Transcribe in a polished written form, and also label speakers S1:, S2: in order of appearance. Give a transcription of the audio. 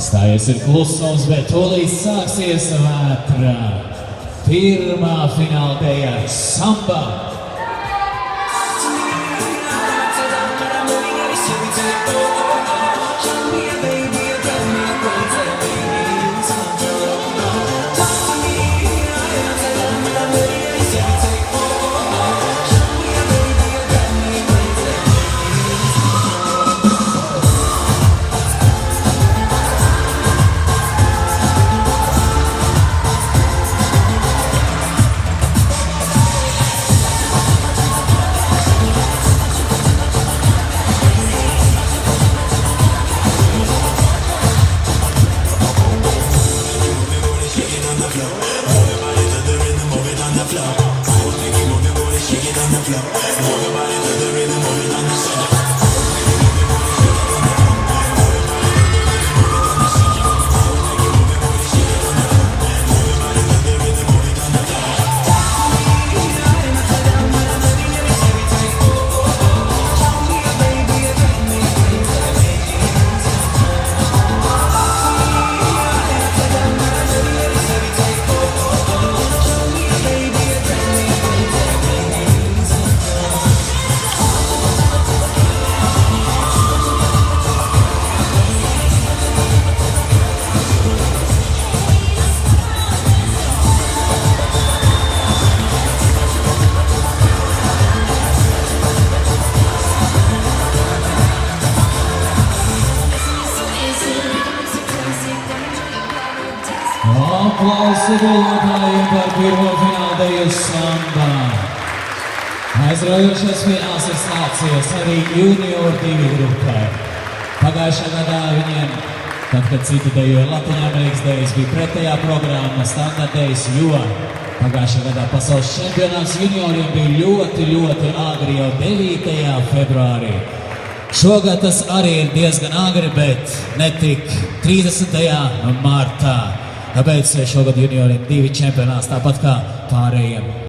S1: Stājies ir klusums, bet tūlīt sāksies vētra. Pirmā fināla dēļa samba. Aplausi vēlētājiem par pirmo fināla dēļu samba. Aizraujošais fināls ir sācies arī Junior 2 grupai. Pagājušā gadā viņiem, tad, kad citi dejoja Latviņamerikas dēļas, bija pretējā programma standartējas, jo pagājušā gadā pasaules čempionāts junioriem bija ļoti agri, jau 9. februārī. Šogad tas arī ir diezgan agri, bet netik 30. martā. Tāpēc šogad junioriem 2 čempionāts, tāpat kā pārējiem.